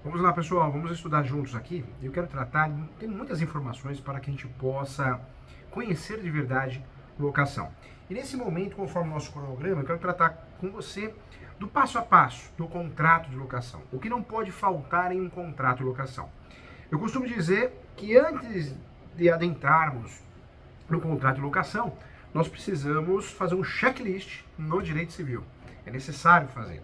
Vamos lá, pessoal, vamos estudar juntos aqui. Eu quero tratar, tem muitas informações para que a gente possa conhecer de verdade locação. E nesse momento, conforme o nosso cronograma, eu quero tratar com você do passo a passo do contrato de locação. O que não pode faltar em um contrato de locação. Eu costumo dizer que antes de adentrarmos no contrato de locação, nós precisamos fazer um checklist no direito civil. É necessário fazer.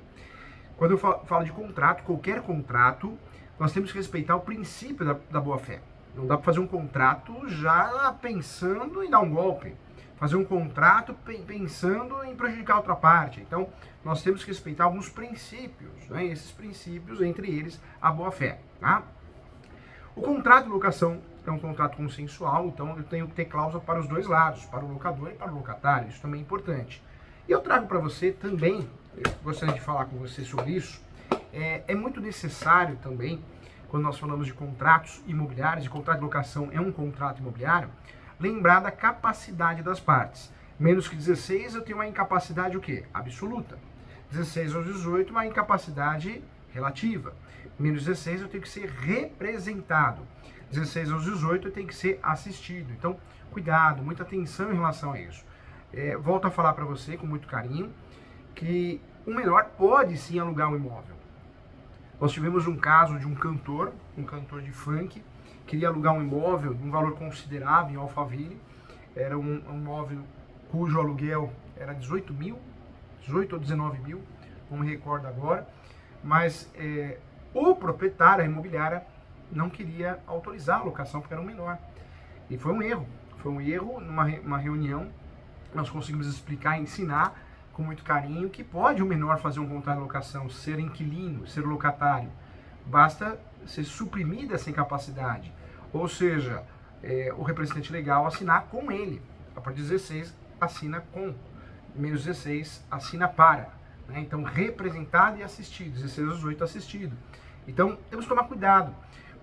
Quando eu falo de contrato, qualquer contrato, nós temos que respeitar o princípio da boa-fé. Não dá para fazer um contrato já pensando em dar um golpe. Fazer um contrato pensando em prejudicar a outra parte. Então, nós temos que respeitar alguns princípios, né? Esses princípios, entre eles, a boa-fé. Tá? O contrato de locação é um contrato consensual, então eu tenho que ter cláusula para os dois lados, para o locador e para o locatário. Isso também é importante. E eu trago para você também, eu gostaria de falar com você sobre isso, é muito necessário também, quando nós falamos de contratos imobiliários, de contrato de locação é um contrato imobiliário, lembrar da capacidade das partes. Menos que 16 eu tenho uma incapacidade o quê? Absoluta. 16 aos 18 uma incapacidade relativa. Menos 16 eu tenho que ser representado. 16 aos 18 eu tenho que ser assistido. Então, cuidado, muita atenção em relação a isso. Volto a falar para você com muito carinho que o menor pode sim alugar um imóvel. Nós tivemos um caso de um cantor de funk, queria alugar um imóvel de um valor considerável em Alphaville. Era um imóvel cujo aluguel era 18 ou 19 mil, não me recordo agora, mas o proprietário, a imobiliária, não queria autorizar a locação porque era um menor. E foi um erro numa reunião, nós conseguimos explicar e ensinar com muito carinho que pode o menor fazer um contrato de locação, ser inquilino, ser locatário. Basta ser suprimida essa incapacidade. Ou seja, o representante legal assinar com ele. A partir de 16, assina com. Menos 16, assina para. Né? Então, representado e assistido. 16 aos 18, assistido. Então, temos que tomar cuidado.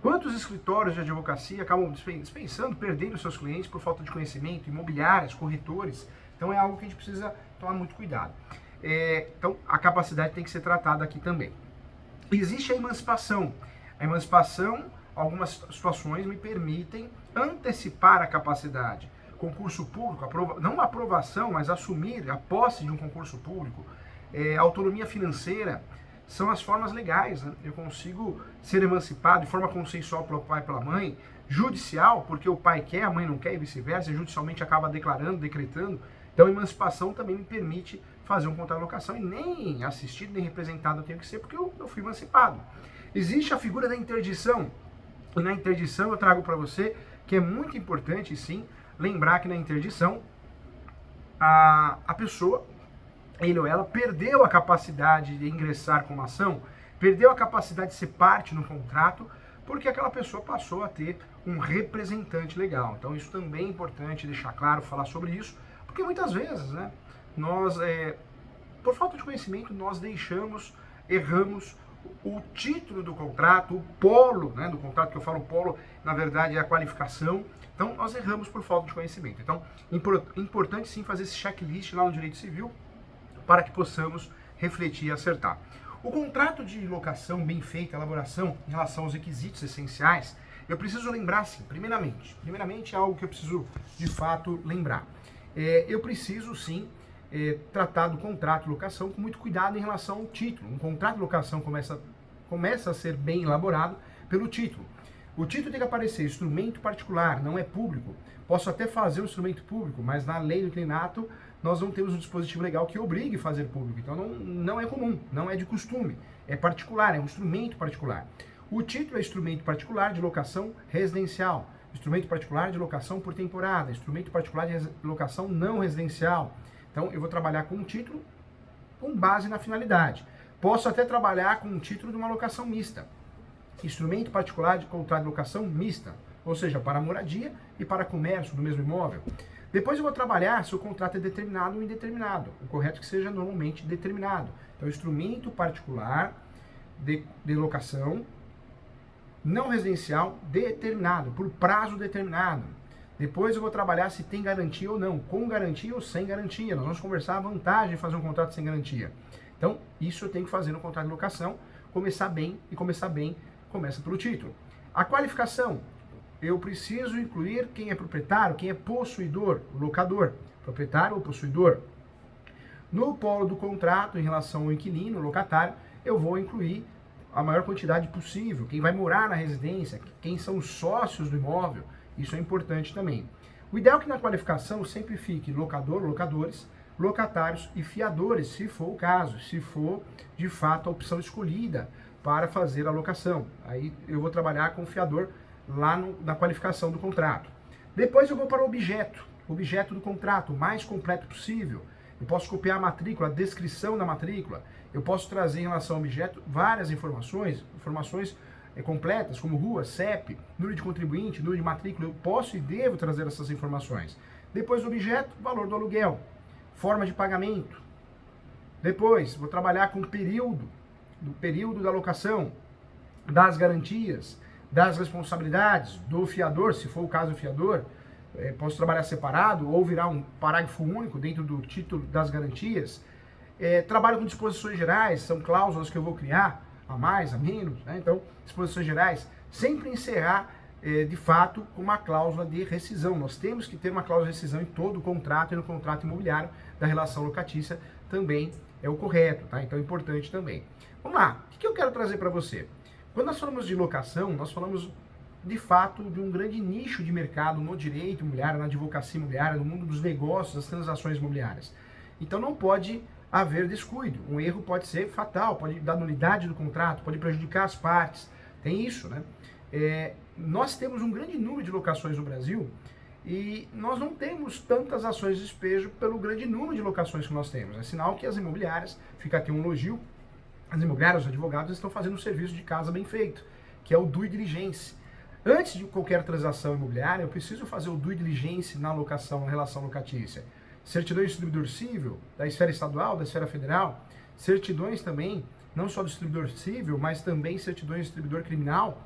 Quantos escritórios de advocacia acabam dispensando, perdendo seus clientes por falta de conhecimento, imobiliárias, corretores? Então é algo que a gente precisa tomar muito cuidado. Então a capacidade tem que ser tratada aqui também. Existe a emancipação. A emancipação, algumas situações me permitem antecipar a capacidade. Concurso público, não aprovação, mas assumir a posse de um concurso público. Autonomia financeira. São as formas legais, né? Eu consigo ser emancipado de forma consensual pelo pai e pela mãe, judicial, porque o pai quer, a mãe não quer e vice-versa, judicialmente acaba declarando, decretando. Então a emancipação também me permite fazer um contrato de locação e nem assistido, nem representado eu tenho que ser, porque eu fui emancipado. Existe a figura da interdição, e na interdição eu trago para você que é muito importante, sim, lembrar que na interdição a pessoa, ele ou ela, perdeu a capacidade de ingressar com uma ação, perdeu a capacidade de ser parte no contrato, porque aquela pessoa passou a ter um representante legal. Então isso também é importante deixar claro, falar sobre isso, porque muitas vezes, né, nós, por falta de conhecimento, nós erramos o título do contrato, o polo, né, do contrato, que eu falo polo, na verdade é a qualificação. Então nós erramos por falta de conhecimento. Então, importante sim fazer esse checklist lá no direito civil, para que possamos refletir e acertar. O contrato de locação bem feito, a elaboração em relação aos requisitos essenciais, eu preciso lembrar sim, primeiramente é algo que eu preciso de fato lembrar. Eu preciso sim tratar do contrato de locação com muito cuidado em relação ao título. Um contrato de locação começa a ser bem elaborado pelo título. O título tem que aparecer instrumento particular, não é público. Posso até fazer um instrumento público, mas na lei do inclinato nós não temos um dispositivo legal que obrigue a fazer público. Então não é comum, não é de costume. É particular, é um instrumento particular. O título é instrumento particular de locação residencial, instrumento particular de locação por temporada, instrumento particular de locação não residencial. Então eu vou trabalhar com um título com base na finalidade. Posso até trabalhar com um título de uma locação mista. Instrumento particular de contrato de locação mista, ou seja, para moradia e para comércio do mesmo imóvel. Depois eu vou trabalhar se o contrato é determinado ou indeterminado. O correto é que seja normalmente determinado. Então, instrumento particular de locação não residencial determinado, por prazo determinado. Depois eu vou trabalhar se tem garantia ou não, com garantia ou sem garantia. Nós vamos conversar a vantagem de fazer um contrato sem garantia. Então, isso eu tenho que fazer no contrato de locação, começar bem Começa pelo título. A qualificação, eu preciso incluir quem é proprietário, quem é possuidor, o locador, proprietário ou possuidor. No polo do contrato, em relação ao inquilino, locatário, eu vou incluir a maior quantidade possível, quem vai morar na residência, quem são os sócios do imóvel, isso é importante também. O ideal é que na qualificação sempre fique locador, locadores, locatários e fiadores, se for o caso, se for de fato a opção escolhida para fazer a locação. Aí eu vou trabalhar com o fiador lá na qualificação do contrato. Depois eu vou para o objeto do contrato, o mais completo possível. Eu posso copiar a matrícula, a descrição da matrícula. Eu posso trazer em relação ao objeto várias informações completas, como rua, CEP, número de contribuinte, número de matrícula. Eu posso e devo trazer essas informações. Depois do objeto, valor do aluguel, forma de pagamento. Depois, vou trabalhar com o período da locação, das garantias, das responsabilidades do fiador, se for o caso do fiador. Posso trabalhar separado ou virar um parágrafo único dentro do título das garantias. Trabalho com disposições gerais, são cláusulas que eu vou criar, a mais, a menos, né? Então, disposições gerais, sempre encerrar de fato com uma cláusula de rescisão. Nós temos que ter uma cláusula de rescisão em todo o contrato e no contrato imobiliário da relação locatícia também é o correto, tá? Então é importante também. Vamos lá, o que eu quero trazer para você? Quando nós falamos de locação, nós falamos de fato de um grande nicho de mercado no direito imobiliário, na advocacia imobiliária, no mundo dos negócios, das transações imobiliárias. Então não pode haver descuido. Um erro pode ser fatal, pode dar nulidade do contrato, pode prejudicar as partes. Tem isso, né? Nós temos um grande número de locações no Brasil e nós não temos tantas ações de despejo pelo grande número de locações que nós temos. É sinal que as imobiliárias, fica aqui um elogio, as imobiliárias, os advogados estão fazendo um serviço de casa bem feito, que é o due diligence. Antes de qualquer transação imobiliária, eu preciso fazer o due diligence na locação, na relação locatícia. Certidão de distribuidor civil, da esfera estadual, da esfera federal, certidões também, não só do distribuidor civil, mas também certidões de distribuidor criminal,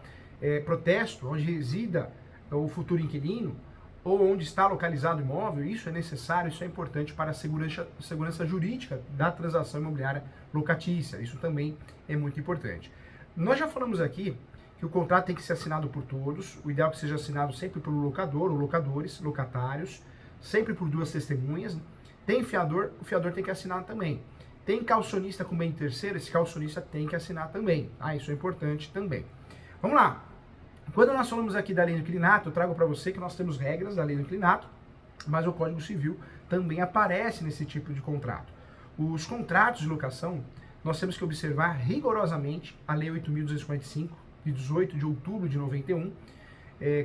protesto, onde resida o futuro inquilino, ou onde está localizado o imóvel. Isso é necessário, isso é importante para a segurança jurídica da transação imobiliária locatícia. Isso também é muito importante. Nós já falamos aqui que o contrato tem que ser assinado por todos, o ideal é que seja assinado sempre pelo locador ou locadores, locatários, sempre por duas testemunhas. Tem fiador, o fiador tem que assinar também. Tem calcionista com bem terceiro, esse calcionista tem que assinar também. Isso é importante também. Vamos lá. Quando nós falamos aqui da lei do inquilinato, eu trago para você que nós temos regras da lei do inquilinato, mas o Código Civil também aparece nesse tipo de contrato. Os contratos de locação, nós temos que observar rigorosamente a Lei 8.245, de 18 de outubro de 91,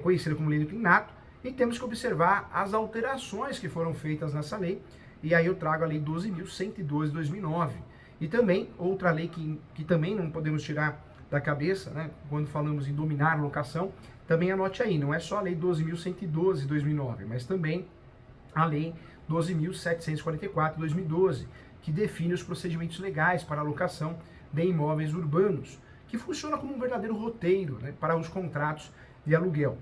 conhecida como Lei do Inquilinato, e temos que observar as alterações que foram feitas nessa lei, e aí eu trago a Lei 12.112 de 2009. E também, outra lei que também não podemos tirar da cabeça, né, quando falamos em dominar locação, também anote aí, não é só a Lei 12.112 de 2009, mas também a Lei 12.744 de 2012, que define os procedimentos legais para a locação de imóveis urbanos, que funciona como um verdadeiro roteiro, né, para os contratos de aluguel.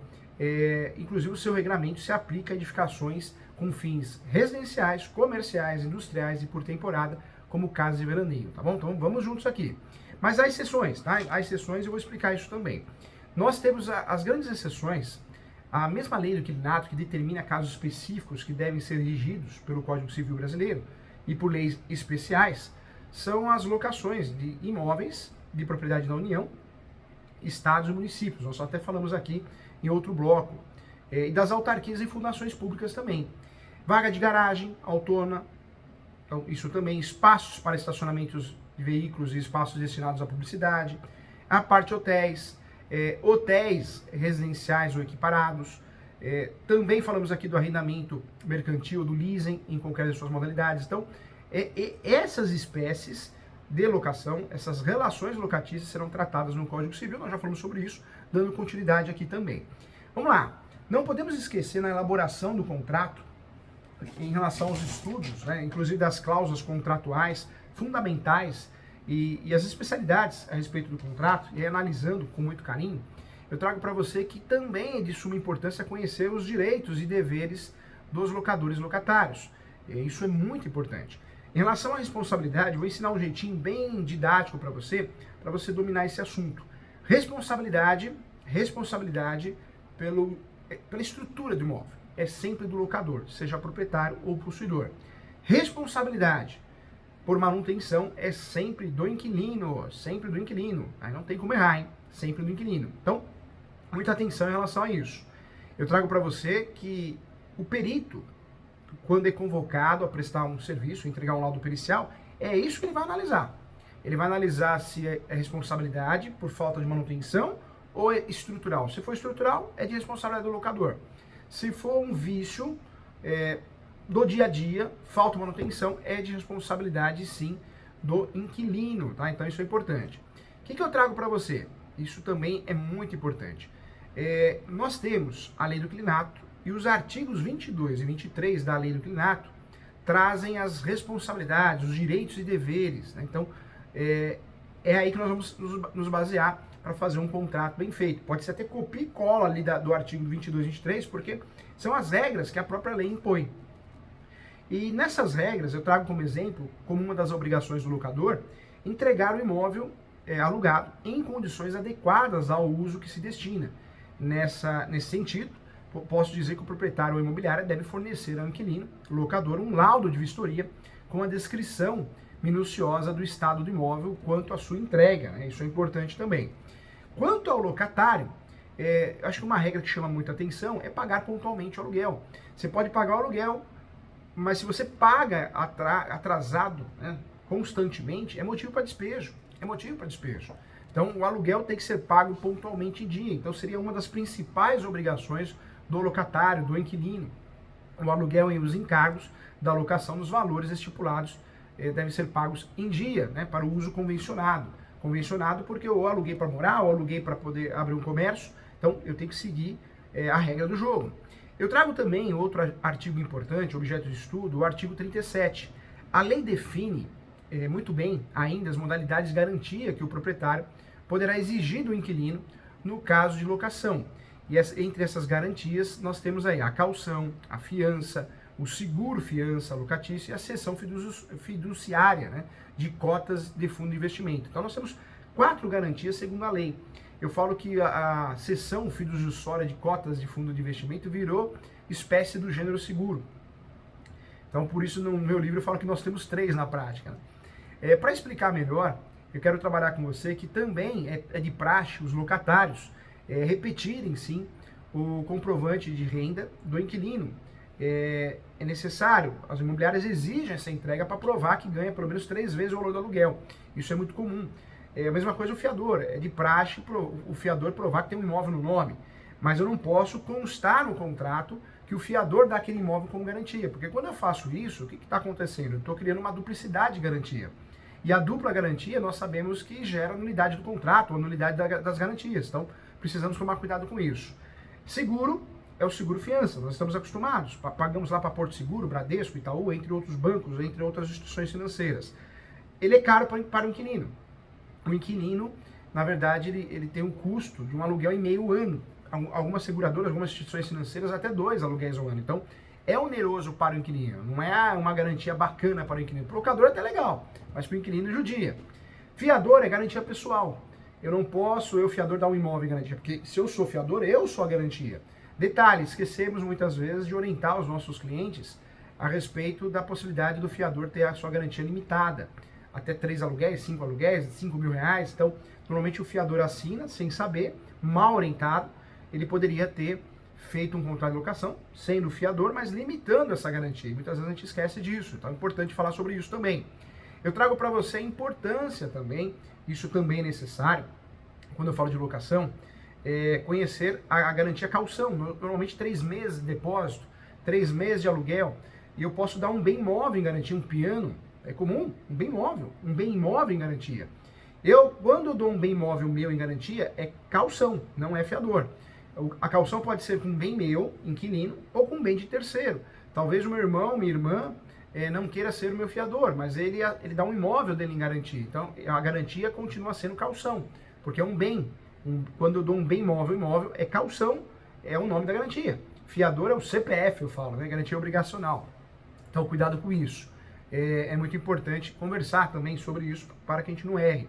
Inclusive o seu regramento se aplica a edificações com fins residenciais, comerciais, industriais e por temporada, como casas de veraneio, tá bom? Então vamos juntos aqui. Mas há exceções, tá? Há exceções e eu vou explicar isso também. Nós temos as grandes exceções, a mesma lei do inquilinato que determina casos específicos que devem ser regidos pelo Código Civil brasileiro e por leis especiais, são as locações de imóveis de propriedade da União, estados e municípios. Nós até falamos aqui em outro bloco. E das autarquias e fundações públicas também. Vaga de garagem autônoma, então isso também, espaços para estacionamentos de veículos e espaços destinados à publicidade, a parte hotéis, hotéis residenciais ou equiparados. Também falamos aqui do arrendamento mercantil, do leasing em qualquer de suas modalidades. Então, essas espécies de locação, essas relações locatícias serão tratadas no Código Civil. Nós já falamos sobre isso, dando continuidade aqui também. Vamos lá. Não podemos esquecer na elaboração do contrato, em relação aos estudos, né, inclusive das cláusulas contratuais fundamentais e as especialidades a respeito do contrato, e analisando com muito carinho, eu trago para você que também é de suma importância conhecer os direitos e deveres dos locadores e locatários. E isso é muito importante. Em relação à responsabilidade, vou ensinar um jeitinho bem didático para você dominar esse assunto. Responsabilidade pela estrutura do imóvel. É sempre do locador, seja proprietário ou possuidor. Responsabilidade por manutenção é sempre do inquilino, sempre do inquilino. Aí não tem como errar, hein? Sempre do inquilino. Então, muita atenção em relação a isso. Eu trago para você que o perito, quando é convocado a prestar um serviço, entregar um laudo pericial, é isso que ele vai analisar. Ele vai analisar se é responsabilidade por falta de manutenção ou é estrutural. Se for estrutural, é de responsabilidade do locador. Se for um vício do dia a dia, falta de manutenção, é de responsabilidade, sim, do inquilino, tá? Então isso é importante. O que eu trago para você? Isso também é muito importante. Nós temos a Lei do Inquilinato e os artigos 22 e 23 da Lei do Inquilinato trazem as responsabilidades, os direitos e deveres, né? Então, é aí que nós vamos nos basear para fazer um contrato bem feito. Pode ser até copia e cola ali do artigo 22 e 23, porque são as regras que a própria lei impõe. E nessas regras, eu trago como exemplo, como uma das obrigações do locador, entregar o imóvel alugado em condições adequadas ao uso que se destina. Nesse sentido, posso dizer que o proprietário ou imobiliária deve fornecer ao inquilino, locador, um laudo de vistoria com a descrição minuciosa do estado do imóvel quanto à sua entrega, né? Isso é importante também. Quanto ao locatário, acho que uma regra que chama muita atenção é pagar pontualmente o aluguel. Você pode pagar o aluguel, mas se você paga atrasado, né, constantemente, é motivo para despejo. É motivo para despejo. Então, o aluguel tem que ser pago pontualmente em dia. Então, seria uma das principais obrigações do locatário, do inquilino. O aluguel e os encargos da locação nos valores estipulados devem ser pagos em dia, né, para o uso convencionado. Convencionado porque eu aluguei para morar, ou aluguei para poder abrir um comércio, então eu tenho que seguir a regra do jogo. Eu trago também outro artigo importante, objeto de estudo, o artigo 37. A lei define muito bem ainda as modalidades de garantia que o proprietário poderá exigir do inquilino no caso de locação. E entre essas garantias nós temos aí a caução, a fiança, o seguro fiança locatício e a cessão fiduciária, né, de cotas de fundo de investimento. Então nós temos 4 garantias segundo a lei. Eu falo que a cessão fiduciária de cotas de fundo de investimento virou espécie do gênero seguro. Então por isso no meu livro eu falo que nós temos 3 na prática, né? Para explicar melhor, eu quero trabalhar com você que também é de praxe os locatários repetirem sim o comprovante de renda do inquilino. É necessário, as imobiliárias exigem essa entrega para provar que ganha pelo menos 3 vezes o valor do aluguel. Isso é muito comum. A mesma coisa o fiador, é de praxe o fiador provar que tem um imóvel no nome, mas eu não posso constar no contrato que o fiador dá aquele imóvel como garantia, porque quando eu faço isso, o que está acontecendo? Eu estou criando uma duplicidade de garantia. E a dupla garantia nós sabemos que gera nulidade do contrato, ou nulidade das garantias, então precisamos tomar cuidado com isso. Seguro é o seguro fiança, nós estamos acostumados, pagamos lá para Porto Seguro, Bradesco, Itaú, entre outros bancos, entre outras instituições financeiras. Ele é caro para o inquilino. O inquilino, na verdade, ele tem um custo de um aluguel em meio ano. Algumas seguradoras, algumas instituições financeiras, até 2 aluguéis ao ano. Então, é oneroso para o inquilino, não é uma garantia bacana para o inquilino. Para o locador é até legal, mas para o inquilino judia. Fiador é garantia pessoal. Eu não posso, fiador, dar um imóvel em garantia, porque se eu sou fiador, eu sou a garantia. Detalhe, esquecemos muitas vezes de orientar os nossos clientes a respeito da possibilidade do fiador ter a sua garantia limitada. Até 3 aluguéis, 5 aluguéis, 5 mil reais. Então, normalmente o fiador assina sem saber, mal orientado, ele poderia ter feito um contrato de locação, sendo fiador, mas limitando essa garantia. E muitas vezes a gente esquece disso, então é importante falar sobre isso também. Eu trago para você a importância também, isso também é necessário, quando eu falo de locação, conhecer a garantia caução, normalmente 3 meses de depósito, 3 meses de aluguel, e eu posso dar um bem imóvel em garantia, um piano, é comum, um bem imóvel em garantia. Quando eu dou um bem imóvel meu em garantia, é caução, não é fiador. A caução pode ser com um bem meu, inquilino, ou com um bem de terceiro. Talvez o meu irmão, minha irmã, não queira ser o meu fiador, mas ele dá um imóvel dele em garantia. Então, a garantia continua sendo caução, porque é um bem. Quando eu dou um bem imóvel, é caução, é o nome da garantia. Fiador é o CPF, eu falo, né? Garantia obrigacional. Então, cuidado com isso. É muito importante conversar também sobre isso para que a gente não erre.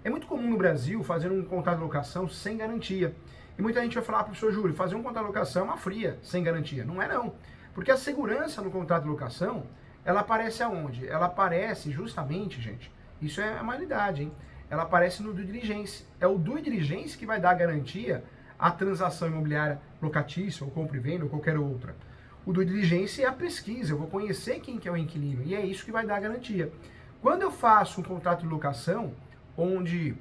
É muito comum no Brasil fazer um contrato de locação sem garantia. E muita gente vai falar, professor Júlio, fazer um contrato de locação é uma fria, sem garantia. Não é não. Porque a segurança no contrato de locação, ela aparece aonde? Ela aparece justamente, gente, isso é a realidade, hein? Ela aparece no due diligence. É o due diligence que vai dar garantia à transação imobiliária locatícia, ou compra e venda, ou qualquer outra. O due diligence é a pesquisa, eu vou conhecer quem que é o inquilino, e é isso que vai dar garantia. Quando eu faço um contrato de locação, onde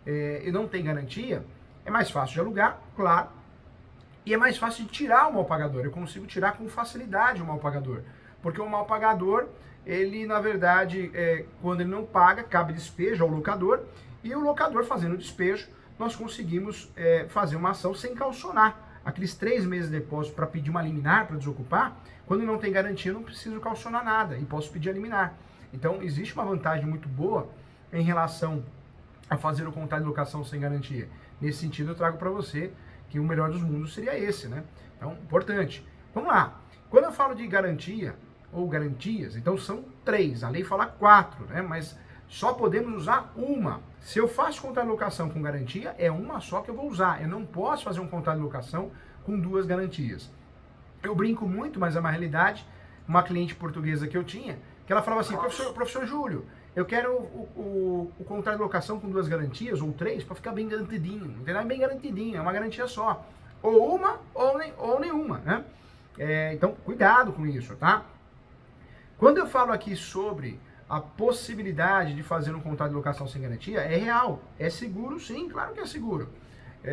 eu não tenho garantia, é mais fácil de alugar, claro, e é mais fácil de tirar o mal pagador. Eu consigo tirar com facilidade o mal pagador. Porque o mal pagador, ele na verdade, quando ele não paga, cabe despejo ao locador, e o locador fazendo o despejo, nós conseguimos fazer uma ação sem calcionar. Aqueles 3 meses de depósito para pedir uma liminar, para desocupar, quando não tem garantia, eu não preciso calcionar nada e posso pedir a liminar. Então, existe uma vantagem muito boa em relação a fazer o contrato de locação sem garantia. Nesse sentido, eu trago para você que o melhor dos mundos seria esse, né? Então, importante. Vamos lá. Quando eu falo de garantia ou garantias, então são 3. A lei fala 4, né? Mas só podemos usar uma. Se eu faço contrato de locação com garantia, é uma só que eu vou usar. Eu não posso fazer um contrato de locação com 2 garantias. Eu brinco muito, mas é uma realidade. Uma cliente portuguesa que eu tinha, que ela falava assim, professor Júlio, eu quero o contrato de locação com 2 garantias, ou 3, para ficar bem garantidinho. Entendeu? É bem garantidinho, é uma garantia só. Ou uma, ou nenhuma, né? Então, cuidado com isso, tá? Quando eu falo aqui sobre a possibilidade de fazer um contrato de locação sem garantia, é real, é seguro sim, claro que é seguro.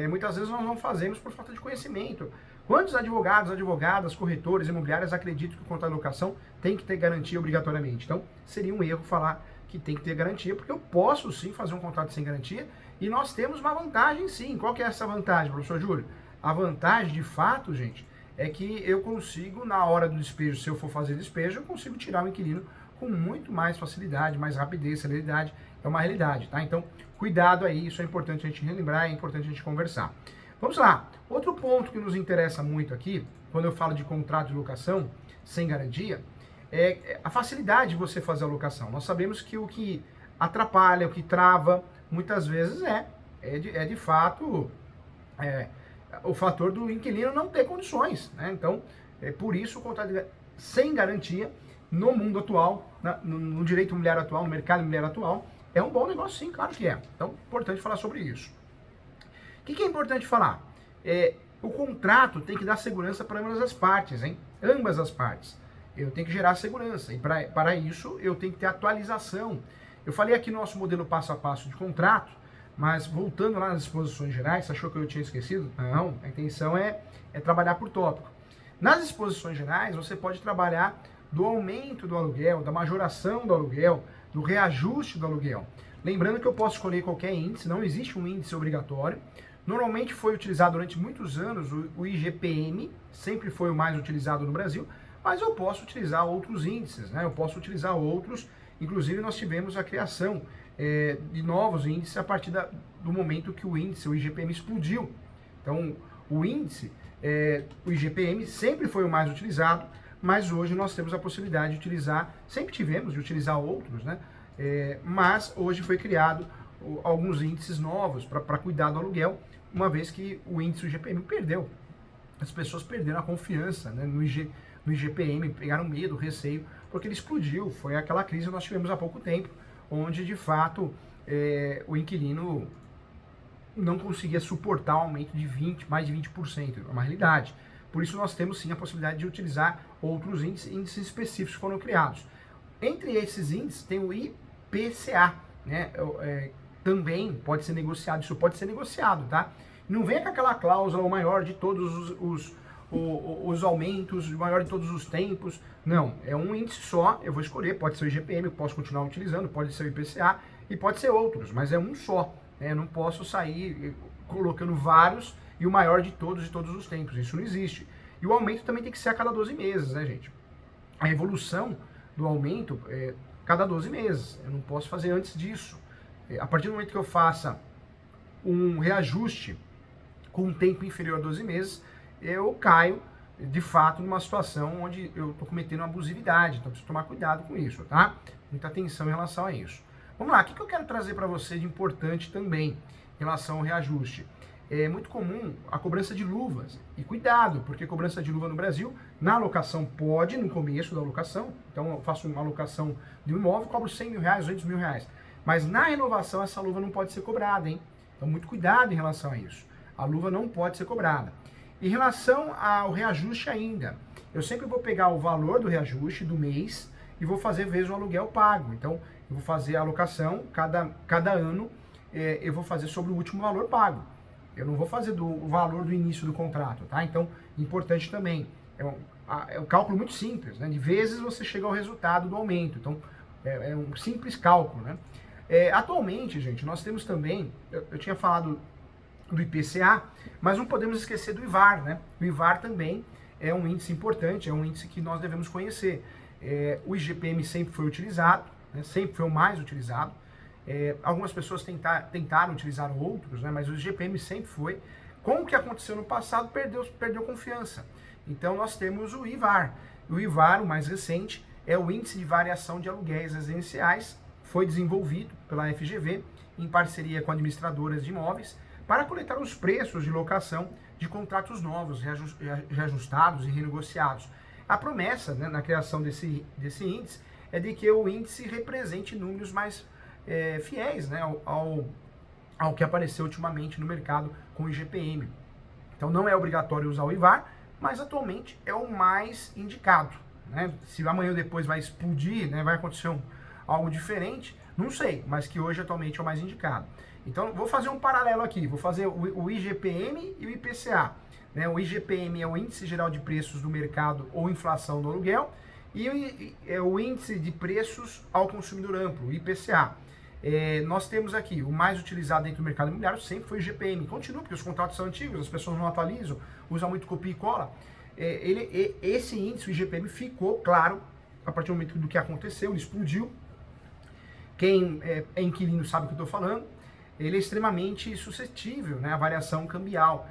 Muitas vezes nós não fazemos por falta de conhecimento. Quantos advogados, advogadas, corretores, imobiliárias acreditam que o contrato de locação tem que ter garantia obrigatoriamente? Então, seria um erro falar que tem que ter garantia, porque eu posso sim fazer um contrato sem garantia e nós temos uma vantagem sim. Qual que é essa vantagem, professor Júlio? A vantagem, de fato, gente, é que eu consigo, na hora do despejo, se eu for fazer despejo, eu consigo tirar o inquilino com muito mais facilidade, mais rapidez, celeridade. É uma realidade, tá? Então, cuidado aí, isso é importante a gente relembrar, é importante a gente conversar. Vamos lá. Outro ponto que nos interessa muito aqui, quando eu falo de contrato de locação sem garantia, é a facilidade de você fazer a locação. Nós sabemos que o que atrapalha, o que trava, muitas vezes de fato o fator do inquilino não ter condições, né? Então, por isso o contrato sem garantia no mundo atual, no direito imobiliário atual, no mercado imobiliário atual, é um bom negócio sim, claro que é. Então, importante falar sobre isso. O que é importante falar? O contrato tem que dar segurança para ambas as partes, hein? Ambas as partes. Eu tenho que gerar segurança, e para isso eu tenho que ter atualização. Eu falei aqui no nosso modelo passo a passo de contrato, mas voltando lá nas exposições gerais, você achou que eu tinha esquecido? Não, a intenção é trabalhar por tópico. Nas exposições gerais, você pode trabalhar do aumento do aluguel, da majoração do aluguel, do reajuste do aluguel. Lembrando que eu posso escolher qualquer índice, não existe um índice obrigatório. Normalmente foi utilizado durante muitos anos o IGPM, sempre foi o mais utilizado no Brasil, mas eu posso utilizar outros índices, né? Eu posso utilizar outros, inclusive nós tivemos a criação de novos índices a partir do momento que o índice, o IGPM, explodiu. Então, o índice, o IGPM sempre foi o mais utilizado, mas hoje nós temos a possibilidade de utilizar, sempre tivemos de utilizar outros, né? Mas hoje foi criado alguns índices novos para cuidar do aluguel, uma vez que o índice, o IGPM, perdeu. As pessoas perderam a confiança, né, no IGPM, pegaram medo, receio, porque ele explodiu. Foi aquela crise que nós tivemos há pouco tempo, onde de fato o inquilino não conseguia suportar um aumento de mais de 20%, é uma realidade. Por isso nós temos sim a possibilidade de utilizar outros índices específicos que foram criados. Entre esses índices tem o IPCA, né? Também pode ser negociado, isso pode ser negociado, tá? Não vem com aquela cláusula, o maior de todos os aumentos, o maior de todos os tempos. Não, é um índice só, eu vou escolher, pode ser o IGPM, eu posso continuar utilizando, pode ser o IPCA e pode ser outros, mas é um só. Né? Eu não posso sair colocando vários e o maior de todos os tempos, isso não existe. E o aumento também tem que ser a cada 12 meses, né, gente? A evolução do aumento é cada 12 meses, eu não posso fazer antes disso. A partir do momento que eu faça um reajuste com um tempo inferior a 12 meses, eu caio, de fato, numa situação onde eu estou cometendo uma abusividade. Então, preciso tomar cuidado com isso, tá? Muita atenção em relação a isso. Vamos lá, o que eu quero trazer para você de importante também em relação ao reajuste? É muito comum a cobrança de luvas. E cuidado, porque cobrança de luva no Brasil, na alocação pode, no começo da alocação, então eu faço uma alocação de um imóvel, cobro 100 mil reais, 200 mil reais. Mas na renovação essa luva não pode ser cobrada, hein? Então muito cuidado em relação a isso. A luva não pode ser cobrada. Em relação ao reajuste ainda, eu sempre vou pegar o valor do reajuste do mês e vou fazer vezes o aluguel pago. Então eu vou fazer a alocação, cada ano eu vou fazer sobre o último valor pago. Eu não vou fazer do valor do início do contrato, tá? Então, importante também, é um cálculo muito simples, né? De vezes você chega ao resultado do aumento. Então, é um simples cálculo, né? Atualmente, gente, nós temos também, eu tinha falado do IPCA, mas não podemos esquecer do IVAR, né? O IVAR também é um índice importante, é um índice que nós devemos conhecer. O IGPM sempre foi utilizado, né? Sempre foi o mais utilizado. Algumas pessoas tentaram utilizar outros, né? Mas o IGPM sempre foi. Com o que aconteceu no passado, perdeu confiança. Então nós temos o IVAR. O IVAR, o mais recente, é o Índice de Variação de Aluguéis Residenciais, foi desenvolvido pela FGV em parceria com administradoras de imóveis para coletar os preços de locação de contratos novos, reajustados e renegociados. A promessa, né, na criação desse índice é de que o índice represente números mais fiéis, né, ao que apareceu ultimamente no mercado com o IGPM. Então não é obrigatório usar o IVAR, mas atualmente é o mais indicado, né? Se amanhã ou depois vai explodir, né, vai acontecer algo diferente, não sei, mas que hoje atualmente é o mais indicado. Então vou fazer um paralelo aqui, vou fazer o IGPM e o IPCA. Né? O IGPM é o Índice Geral de Preços do Mercado ou Inflação do Aluguel, e é o Índice de Preços ao Consumidor Amplo, o IPCA. Nós temos aqui, o mais utilizado dentro do mercado imobiliário sempre foi o IGPM. Continua, porque os contratos são antigos, as pessoas não atualizam, usam muito copia e cola. Esse índice, o IGPM, ficou claro a partir do momento do que aconteceu, ele explodiu. Quem é inquilino sabe o que eu estou falando. Ele é extremamente suscetível, né, à variação cambial.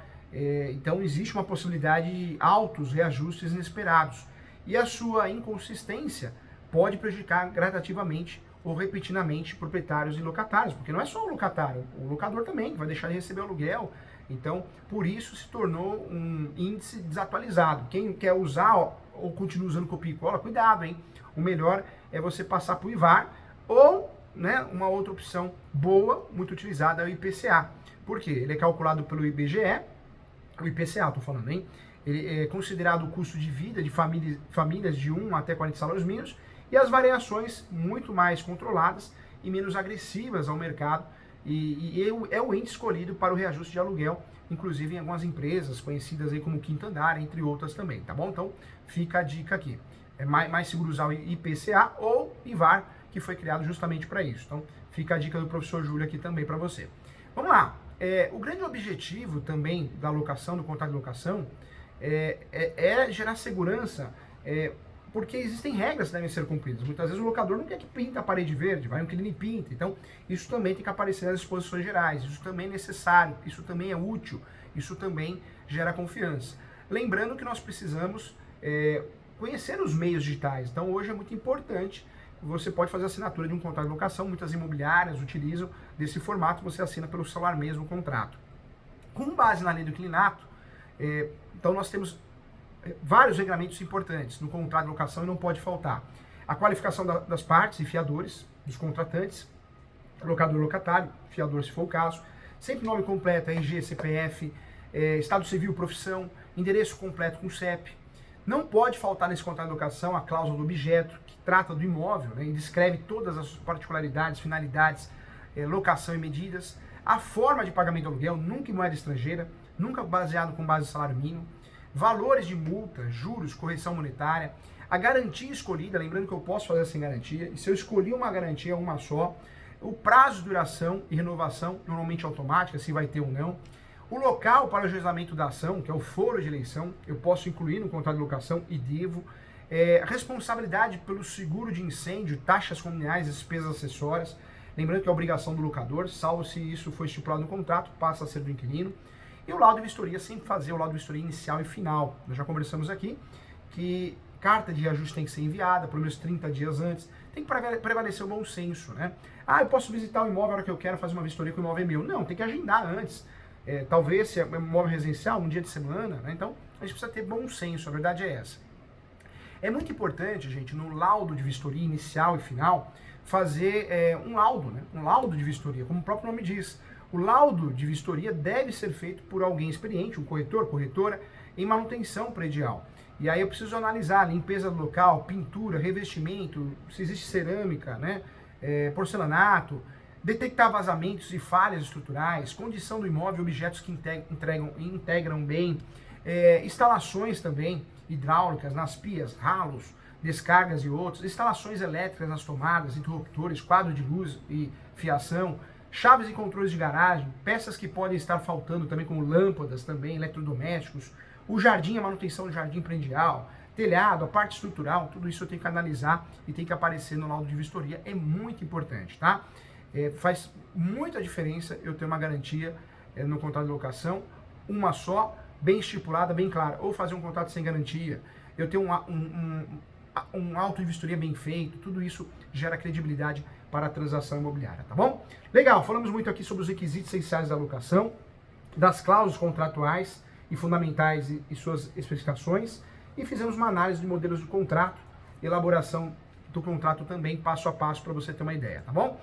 Então existe uma possibilidade de altos reajustes inesperados. E a sua inconsistência pode prejudicar gradativamente ou repetidamente proprietários e locatários, porque não é só o locatário, o locador também, que vai deixar de receber o aluguel. Então, por isso se tornou um índice desatualizado. Quem quer usar ou continua usando copia e cola, cuidado, hein? O melhor é você passar para o IVAR ou, né, uma outra opção boa, muito utilizada, é o IPCA. Por quê? Ele é calculado pelo IBGE, o IPCA, estou falando, hein? Ele é considerado o custo de vida de famílias de 1 até 40 salários mínimos, e as variações muito mais controladas e menos agressivas ao mercado, e é o índice escolhido para o reajuste de aluguel, inclusive em algumas empresas conhecidas aí como Quinto Andar, entre outras também, tá bom? Então fica a dica aqui, é mais seguro usar o IPCA ou IVAR, que foi criado justamente para isso. Então fica a dica do professor Júlio aqui também para você. Vamos lá, o grande objetivo também da locação, do contrato de locação, é gerar segurança, porque existem regras que devem ser cumpridas. Muitas vezes o locador não quer que pinta a parede verde, vai um inquilino e pinta. Então, isso também tem que aparecer nas exposições gerais, isso também é necessário, isso também é útil, isso também gera confiança. Lembrando que nós precisamos conhecer os meios digitais. Então, hoje é muito importante, você pode fazer a assinatura de um contrato de locação, muitas imobiliárias utilizam desse formato, você assina pelo celular mesmo o contrato. Com base na lei do inquilinato, então nós temos vários regramentos importantes no contrato de locação e não pode faltar. A qualificação das partes e fiadores, dos contratantes, locador e locatário, fiador se for o caso, sempre nome completo, RG, CPF, estado civil, profissão, endereço completo com CEP. Não pode faltar nesse contrato de locação a cláusula do objeto, que trata do imóvel, né, e descreve todas as particularidades, finalidades, locação e medidas. A forma de pagamento do aluguel, nunca em moeda estrangeira, nunca baseado com base de salário mínimo. Valores de multa, juros, correção monetária, a garantia escolhida, lembrando que eu posso fazer sem garantia, e se eu escolhi uma garantia, uma só, o prazo de duração e renovação, normalmente automática, se vai ter ou não, o local para o ajuizamento da ação, que é o foro de eleição, eu posso incluir no contrato de locação e devo, responsabilidade pelo seguro de incêndio, taxas comunais, despesas acessórias, lembrando que é obrigação do locador, salvo se isso for estipulado no contrato, passa a ser do inquilino. E o laudo de vistoria, sempre fazer o laudo de vistoria inicial e final. Nós já conversamos aqui que carta de reajuste tem que ser enviada, pelo menos 30 dias antes, tem que prevalecer o bom senso, né? Ah, eu posso visitar o imóvel a hora que eu quero fazer uma vistoria que o imóvel é meu. Não, tem que agendar antes. Talvez, se é um imóvel residencial, um dia de semana, né? Então, a gente precisa ter bom senso, a verdade é essa. É muito importante, gente, no laudo de vistoria inicial e final, fazer um laudo, né? Um laudo de vistoria, como o próprio nome diz. O laudo de vistoria deve ser feito por alguém experiente, um corretor, corretora, em manutenção predial. E aí eu preciso analisar a limpeza do local, pintura, revestimento, se existe cerâmica, né? Porcelanato, detectar vazamentos e falhas estruturais, condição do imóvel, objetos que integram bem, instalações também hidráulicas nas pias, ralos, descargas e outros, instalações elétricas nas tomadas, interruptores, quadro de luz e fiação, chaves e controles de garagem, peças que podem estar faltando também, como lâmpadas também, eletrodomésticos, o jardim, a manutenção do jardim predial, telhado, a parte estrutural, tudo isso eu tenho que analisar e tem que aparecer no laudo de vistoria, é muito importante, tá? Faz muita diferença eu ter uma garantia no contrato de locação, uma só, bem estipulada, bem clara, ou fazer um contrato sem garantia, eu ter um auto de vistoria bem feito, tudo isso gera credibilidade para a transação imobiliária, tá bom? Legal, falamos muito aqui sobre os requisitos essenciais da locação, das cláusulas contratuais e fundamentais e suas especificações, e fizemos uma análise de modelos de contrato, elaboração do contrato também, passo a passo, para você ter uma ideia, tá bom?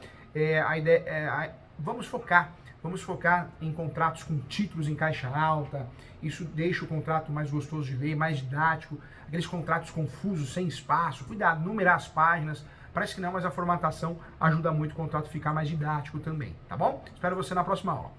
Vamos focar em contratos com títulos em caixa alta, isso deixa o contrato mais gostoso de ler, mais didático, aqueles contratos confusos, sem espaço, cuidado, numerar as páginas, parece que não, mas a formatação ajuda muito o contrato a ficar mais didático também, tá bom? Espero você na próxima aula.